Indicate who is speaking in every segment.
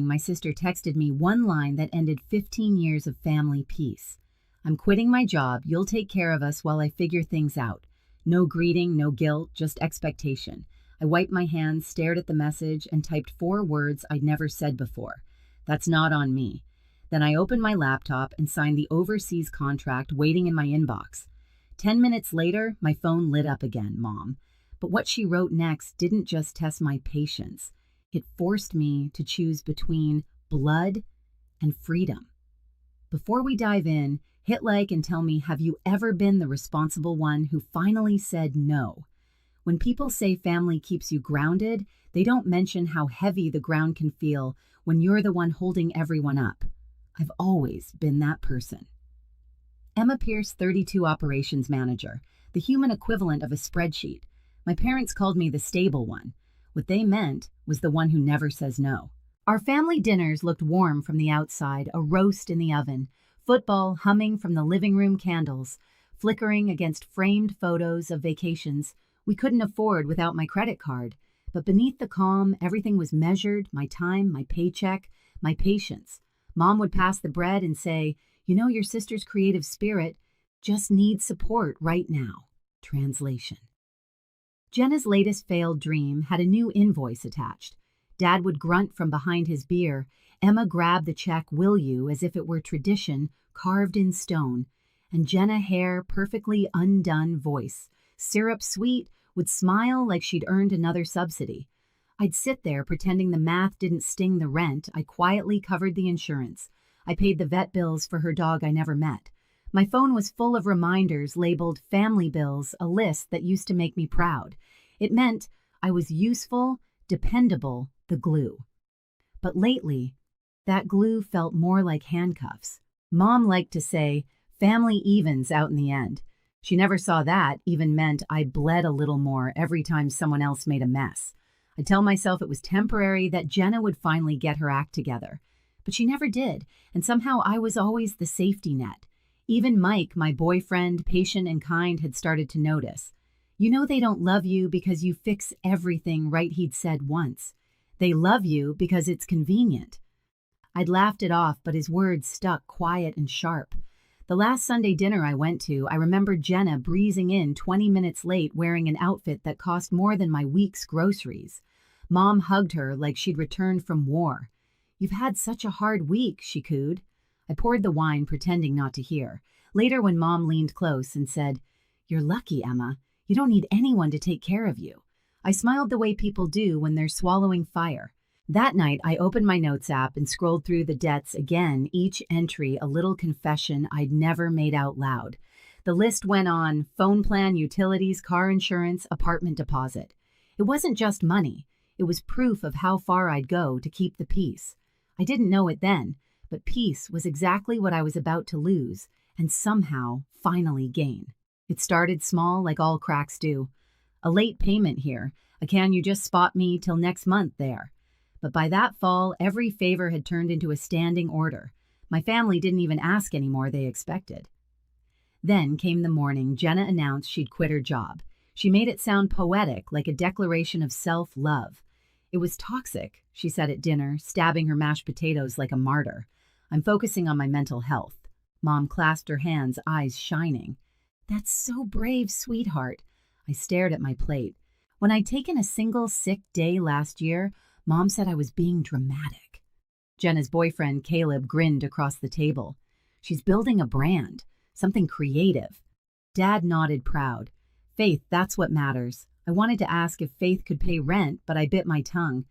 Speaker 1: my sister texted me one line that ended 15 years of family peace. "I'm quitting my job. You'll take care of us while I figure things out." No greeting, no guilt, just expectation. I wiped my hands, stared at the message, and typed 4 words I'd never said before. "That's not on me." Then I opened my laptop and signed the overseas contract waiting in my inbox. 10 minutes later, my phone lit up again, Mom. But what she wrote next didn't just test my patience. It forced me to choose between blood and freedom. Before we dive in, hit like and tell me, have you ever been the responsible one who finally said no? When people say family keeps you grounded, they don't mention how heavy the ground can feel when you're the one holding everyone up. I've always been that person. Emma Pierce, 32 operations manager, the human equivalent of a spreadsheet. My parents called me the stable one. What they meant was the one who never says no. Our family dinners looked warm from the outside, a roast in the oven, football humming from the living room candles, flickering against framed photos of vacations we couldn't afford without my credit card. But beneath the calm, everything was measured: my time, my paycheck, my patience. Mom would pass the bread and say, "You know, your sister's creative spirit just needs support right now." Translation. Jenna's latest failed dream had a new invoice attached. Dad would grunt from behind his beer. Emma grabbed the check, "Will you?" as if it were tradition, carved in stone. And Jenna, hair perfectly undone, voice syrup sweet, would smile like she'd earned another subsidy. I'd sit there pretending the math didn't sting the rent. I quietly covered the insurance. I paid the vet bills for her dog I never met. My phone was full of reminders labeled family bills, a list that used to make me proud. It meant I was useful, dependable, the glue. But lately, that glue felt more like handcuffs. Mom liked to say, "Family evens out in the end." She never saw that even meant I bled a little more every time someone else made a mess. I'd tell myself it was temporary, that Jenna would finally get her act together. But she never did, and somehow I was always the safety net. Even Mike, my boyfriend, patient and kind, had started to notice. "You know they don't love you because you fix everything right," he'd said once. "They love you because it's convenient." I'd laughed it off, but his words stuck, quiet and sharp. The last Sunday dinner I went to, I remembered Jenna breezing in 20 minutes late wearing an outfit that cost more than my week's groceries. Mom hugged her like she'd returned from war. "You've had such a hard week," she cooed. I poured the wine, pretending not to hear. Later, when Mom leaned close and said, "You're lucky, Emma. You don't need anyone to take care of you." I smiled the way people do when they're swallowing fire. That night, I opened my notes app and scrolled through the debts again, each entry a little confession I'd never made out loud. The list went on: phone plan, utilities, car insurance, apartment deposit. It wasn't just money. It was proof of how far I'd go to keep the peace. I didn't know it then, but peace was exactly what I was about to lose and somehow finally gain. It started small, like all cracks do. A late payment here, a "can you just spot me till next month" there. But by that fall, every favor had turned into a standing order. My family didn't even ask anymore, they expected. Then came the morning Jenna announced she'd quit her job. She made it sound poetic, like a declaration of self-love. "It was toxic," she said at dinner, stabbing her mashed potatoes like a martyr. "I'm focusing on my mental health." Mom clasped her hands, eyes shining. "That's so brave, sweetheart." I stared at my plate. When I'd taken a single sick day last year, Mom said I was being dramatic. Jenna's boyfriend, Caleb, grinned across the table. "She's building a brand, something creative." Dad nodded, proud. "Faith, that's what matters." I wanted to ask if Faith could pay rent, but I bit my tongue.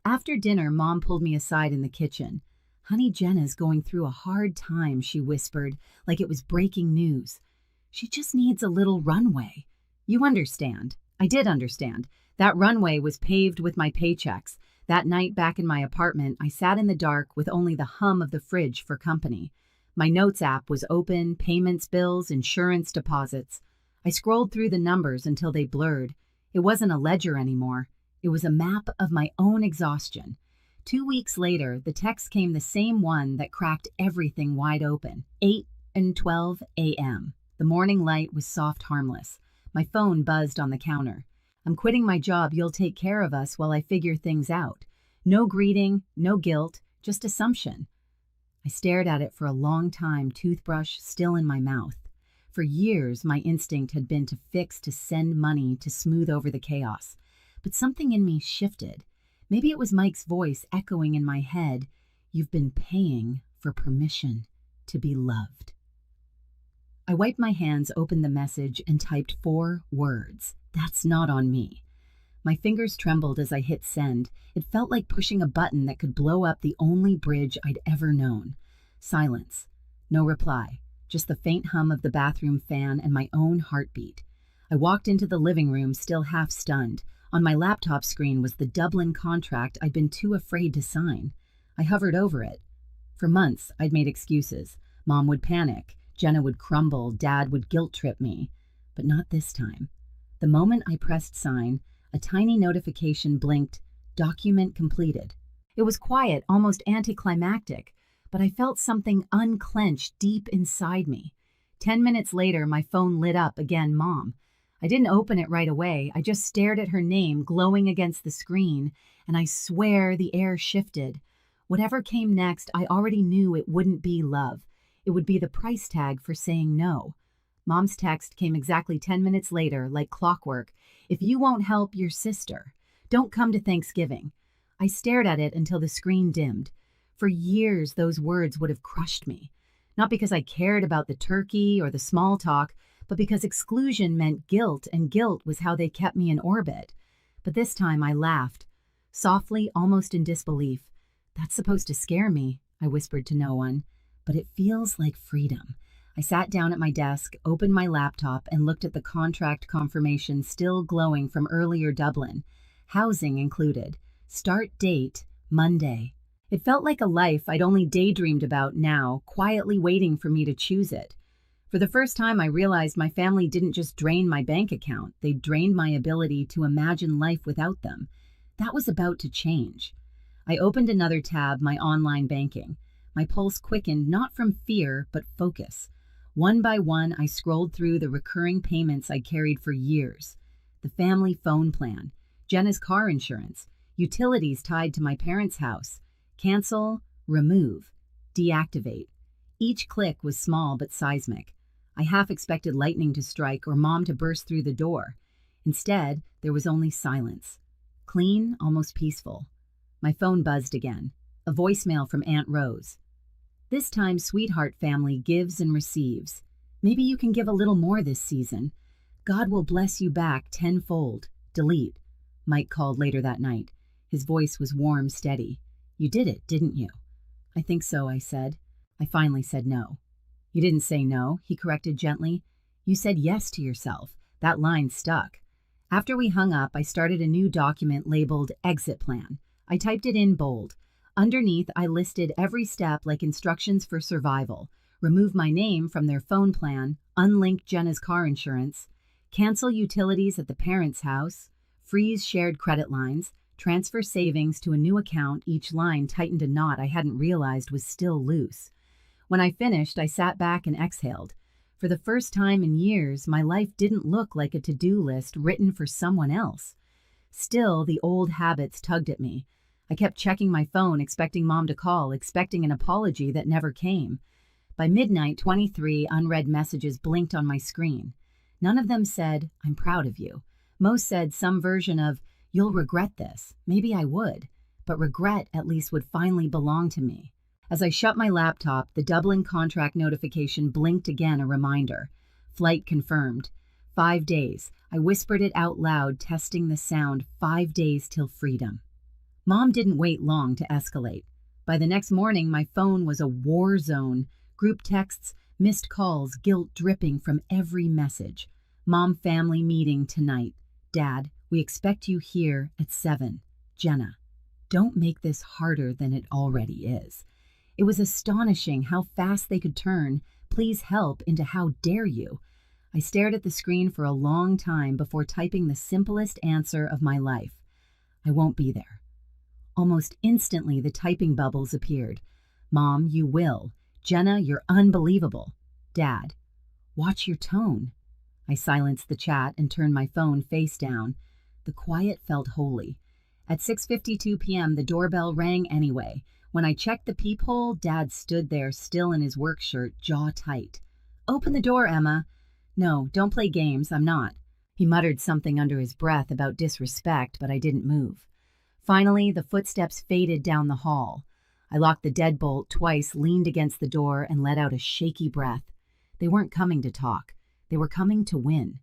Speaker 1: After dinner, Mom pulled me aside in the kitchen. "Honey, Jenna's going through a hard time," she whispered, like it was breaking news. "She just needs a little runway." You understand. I did understand. That runway was paved with my paychecks. That night back in my apartment, I sat in the dark with only the hum of the fridge for company. My notes app was open: payments, bills, insurance, deposits. I scrolled through the numbers until they blurred. It wasn't a ledger anymore. It was a map of my own exhaustion. 2 weeks later, the text came, the same one that cracked everything wide open. 8:12 a.m. The morning light was soft, harmless. My phone buzzed on the counter. "I'm quitting my job. You'll take care of us while I figure things out." No greeting, no guilt, just assumption. I stared at it for a long time, toothbrush still in my mouth. For years, my instinct had been to fix, to send money, to smooth over the chaos. But something in me shifted. Maybe it was Mike's voice echoing in my head, "You've been paying for permission to be loved." I wiped my hands, opened the message, and typed 4 words. "That's not on me." My fingers trembled as I hit send. It felt like pushing a button that could blow up the only bridge I'd ever known. Silence. No reply. Just the faint hum of the bathroom fan and my own heartbeat. I walked into the living room, still half stunned. On my laptop screen was the Dublin contract I'd been too afraid to sign. I hovered over it. For months, I'd made excuses. Mom would panic. Jenna would crumble. Dad would guilt-trip me. But not this time. The moment I pressed sign, a tiny notification blinked, "Document completed." It was quiet, almost anticlimactic, but I felt something unclench deep inside me. 10 minutes later, my phone lit up again, Mom. I didn't open it right away. I just stared at her name glowing against the screen, and I swear the air shifted. Whatever came next, I already knew it wouldn't be love. It would be the price tag for saying no. Mom's text came exactly 10 minutes later, like clockwork. "If you won't help your sister, don't come to Thanksgiving." I stared at it until the screen dimmed. For years, those words would have crushed me. Not because I cared about the turkey or the small talk, but because exclusion meant guilt, and guilt was how they kept me in orbit. But this time I laughed, softly, almost in disbelief. "That's supposed to scare me," I whispered to no one. "But it feels like freedom." I sat down at my desk, opened my laptop, and looked at the contract confirmation still glowing from earlier Dublin. Housing included. Start date, Monday. It felt like a life I'd only daydreamed about now, quietly waiting for me to choose it. For the first time, I realized my family didn't just drain my bank account, they drained my ability to imagine life without them. That was about to change. I opened another tab, my online banking. My pulse quickened, not from fear, but focus. One by one, I scrolled through the recurring payments I carried for years. The family phone plan, Jenna's car insurance, utilities tied to my parents' house. Cancel, remove, deactivate. Each click was small but seismic. I half expected lightning to strike or Mom to burst through the door. Instead, there was only silence. Clean, almost peaceful. My phone buzzed again. A voicemail from Aunt Rose. "This time, sweetheart family gives and receives. Maybe you can give a little more this season. God will bless you back tenfold. Delete." Mike called later that night. His voice was warm, steady. "You did it, didn't you?" "I think so," I said. I finally said no. "You didn't say no," he corrected gently. "You said yes to yourself." That line stuck. After we hung up, I started a new document labeled Exit Plan. I typed it in bold. Underneath, I listed every step like instructions for survival. Remove my name from their phone plan, unlink Jenna's car insurance, cancel utilities at the parents' house, freeze shared credit lines, transfer savings to a new account. Each line tightened a knot I hadn't realized was still loose. When I finished, I sat back and exhaled. For the first time in years, my life didn't look like a to-do list written for someone else. Still, the old habits tugged at me. I kept checking my phone, expecting Mom to call, expecting an apology that never came. By midnight, 23 unread messages blinked on my screen. None of them said, "I'm proud of you." Most said some version of, "You'll regret this." Maybe I would, but regret at least would finally belong to me. As I shut my laptop, the Dublin contract notification blinked again, a reminder. Flight confirmed. 5 days. I whispered it out loud, testing the sound. 5 days till freedom. Mom didn't wait long to escalate. By the next morning, my phone was a war zone. Group texts, missed calls, guilt dripping from every message. "Mom family meeting tonight. Dad, we expect you here at 7. Jenna." Don't make this harder than it already is. It was astonishing how fast they could turn "please help" into "how dare you." I stared at the screen for a long time before typing the simplest answer of my life. "I won't be there." Almost instantly, the typing bubbles appeared. "Mom, you will." "Jenna, you're unbelievable." "Dad, watch your tone." I silenced the chat and turned my phone face down. The quiet felt holy. At 6:52 p.m., the doorbell rang anyway. When I checked the peephole, Dad stood there still in his work shirt, jaw tight. "Open the door, Emma." "No, don't play games, I'm not." He muttered something under his breath about disrespect, but I didn't move. Finally, the footsteps faded down the hall. I locked the deadbolt twice, leaned against the door, and let out a shaky breath. They weren't coming to talk. They were coming to win.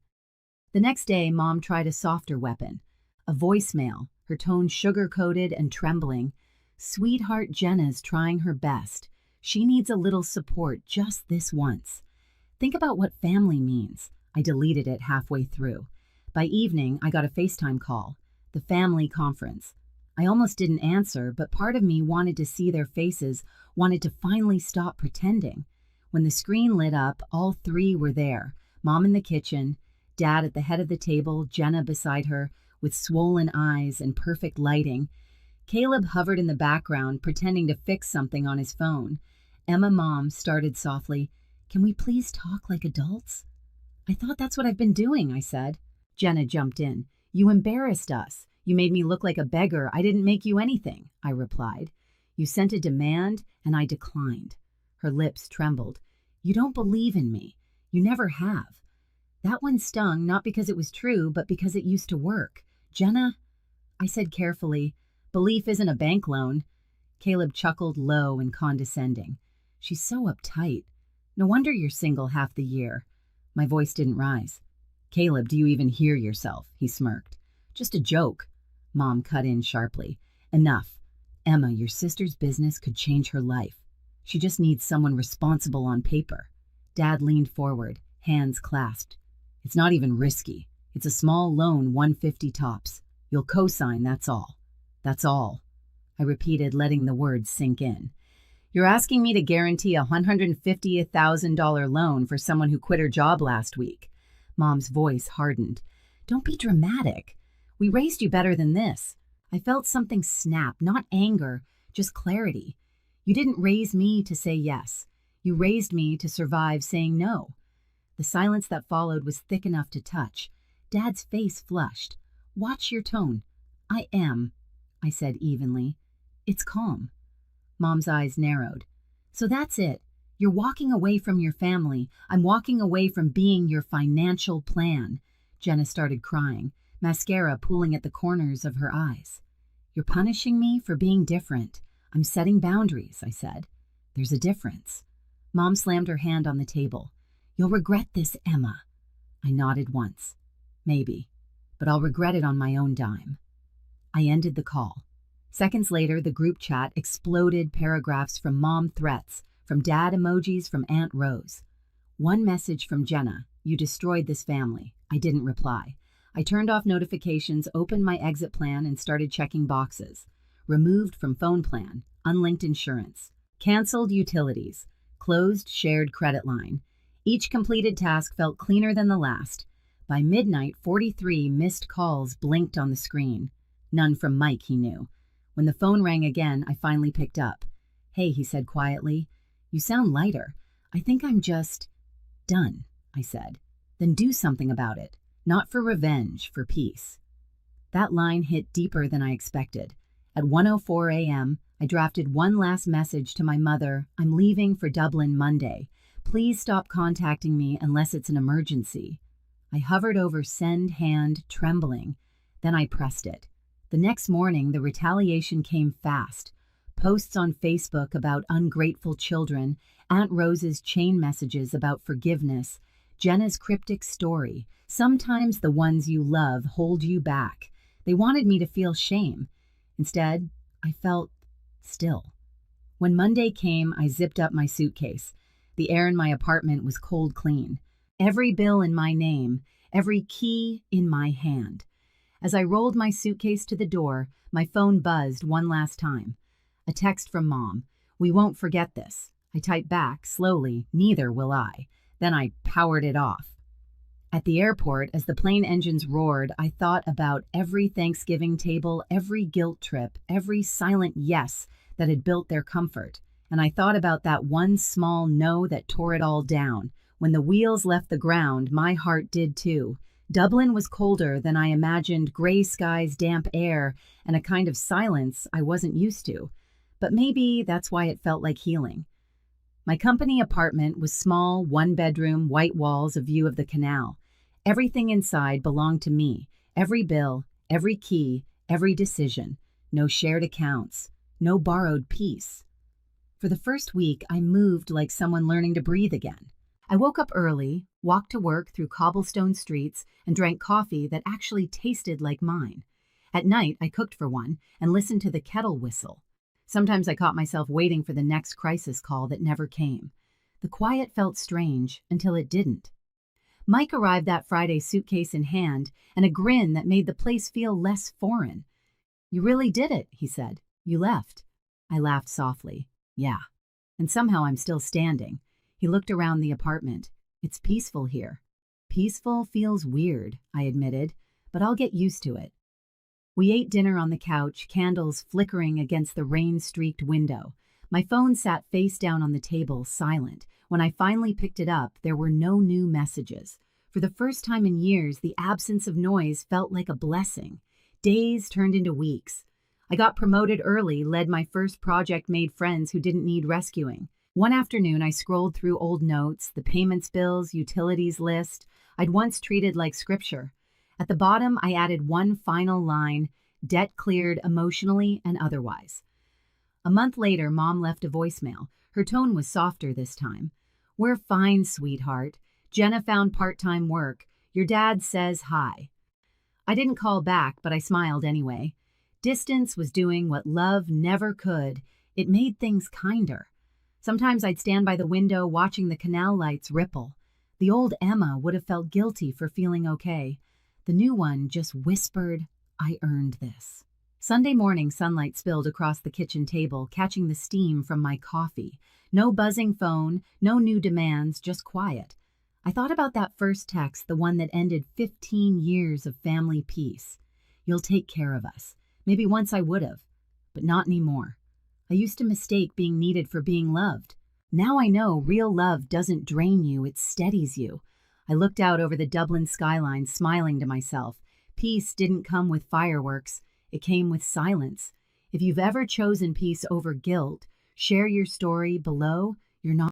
Speaker 1: The next day, Mom tried a softer weapon. A voicemail, her tone sugar-coated and trembling. "Sweetheart, Jenna's trying her best. She needs a little support just this once. Think about what family means." I deleted it halfway through. By evening, I got a FaceTime call. The family conference. I almost didn't answer, but part of me wanted to see their faces, wanted to finally stop pretending. When the screen lit up, all three were there. Mom in the kitchen, Dad at the head of the table, Jenna beside her, with swollen eyes and perfect lighting. Caleb hovered in the background, pretending to fix something on his phone. Emma, Mom, started softly, "Can we please talk like adults?" "I thought that's what I've been doing," I said. Jenna jumped in. "You embarrassed us. You made me look like a beggar. I didn't make you anything," I replied. "You sent a demand, and I declined." Her lips trembled. "You don't believe in me. You never have." That one stung, not because it was true, but because it used to work. "Jenna," I said carefully, "belief isn't a bank loan." Caleb chuckled low and condescending. "She's so uptight. No wonder you're single half the year." My voice didn't rise. "Caleb, do you even hear yourself?" He smirked. "Just a joke." Mom cut in sharply. "Enough. Emma, your sister's business could change her life. She just needs someone responsible on paper." Dad leaned forward, hands clasped. "It's not even risky. It's a small loan, 150 tops. You'll co-sign, that's all." "That's all," I repeated, letting the words sink in. "You're asking me to guarantee a $150,000 loan for someone who quit her job last week." Mom's voice hardened. "Don't be dramatic. We raised you better than this." I felt something snap, not anger, just clarity. "You didn't raise me to say yes. You raised me to survive saying no." The silence that followed was thick enough to touch. Dad's face flushed. "Watch your tone." "I am," I said evenly. "It's calm." Mom's eyes narrowed. "So that's it. You're walking away from your family. I'm walking away from being your financial plan." Jenna started crying, mascara pooling at the corners of her eyes. "You're punishing me for being different. I'm setting boundaries," I said. "There's a difference." Mom slammed her hand on the table. "You'll regret this, Emma." I nodded once. "Maybe, but I'll regret it on my own dime." I ended the call. Seconds later, the group chat exploded, paragraphs from Mom threats, from Dad emojis, from Aunt Rose. One message from Jenna: "You destroyed this family." I didn't reply. I turned off notifications, opened my exit plan, and started checking boxes. Removed from phone plan, unlinked insurance, canceled utilities, closed shared credit line. Each completed task felt cleaner than the last. By midnight, 43 missed calls blinked on the screen. None from Mike, he knew. When the phone rang again, I finally picked up. "Hey," he said quietly. "You sound lighter." "I think I'm just done," I said. "Then do something about it. Not for revenge, for peace." That line hit deeper than I expected. At 1:04 a.m., I drafted one last message to my mother. "I'm leaving for Dublin Monday. Please stop contacting me unless it's an emergency." I hovered over send hand, trembling. Then I pressed it. The next morning, the retaliation came fast. Posts on Facebook about ungrateful children, Aunt Rose's chain messages about forgiveness, Jenna's cryptic story. Sometimes the ones you love hold you back. They wanted me to feel shame. Instead, I felt still. When Monday came, I zipped up my suitcase. The air in my apartment was cold clean. Every bill in my name, every key in my hand. As I rolled my suitcase to the door, my phone buzzed one last time. A text from Mom. "We won't forget this." I typed back, slowly, "Neither will I." Then I powered it off. At the airport, as the plane engines roared, I thought about every Thanksgiving table, every guilt trip, every silent yes that had built their comfort. And I thought about that one small no that tore it all down. When the wheels left the ground, my heart did too. Dublin was colder than I imagined, gray skies, damp air, and a kind of silence I wasn't used to. but maybe that's why it felt like healing. My company apartment was small, one-bedroom, white walls, a view of the canal. Everything inside belonged to me, every bill, every key, every decision. No shared accounts, no borrowed peace. For the first week, I moved like someone learning to breathe again. I woke up early, walked to work through cobblestone streets, and drank coffee that actually tasted like mine. At night, I cooked for one and listened to the kettle whistle. Sometimes I caught myself waiting for the next crisis call that never came. The quiet felt strange until it didn't. Mike arrived that Friday, suitcase in hand, and a grin that made the place feel less foreign. "You really did it," he said. "You left." I laughed softly. "Yeah." And somehow I'm still standing. He looked around the apartment. "It's peaceful here." "Peaceful feels weird," I admitted, "but I'll get used to it." We ate dinner on the couch, candles flickering against the rain-streaked window. My phone sat face down on the table, silent. When I finally picked it up, there were no new messages. For the first time in years, the absence of noise felt like a blessing. Days turned into weeks. I got promoted early, led my first project, made friends who didn't need rescuing. One afternoon, I scrolled through old notes, the payments bills, utilities list I'd once treated like scripture. At the bottom, I added one final line: debt cleared emotionally and otherwise. A month later, Mom left a voicemail. Her tone was softer this time. "We're fine, sweetheart. Jenna found part-time work. Your dad says hi." I didn't call back, but I smiled anyway. Distance was doing what love never could. It made things kinder. Sometimes I'd stand by the window watching the canal lights ripple. The old Emma would have felt guilty for feeling okay. The new one just whispered, "I earned this." Sunday morning, sunlight spilled across the kitchen table, catching the steam from my coffee. No buzzing phone, no new demands, just quiet. I thought about that first text, the one that ended 15 years of family peace. "You'll take care of us." Maybe once I would have, but not anymore. I used to mistake being needed for being loved. Now I know real love doesn't drain you, it steadies you. I looked out over the Dublin skyline, smiling to myself. Peace didn't come with fireworks. It came with silence. If you've ever chosen peace over guilt, share your story below. You're not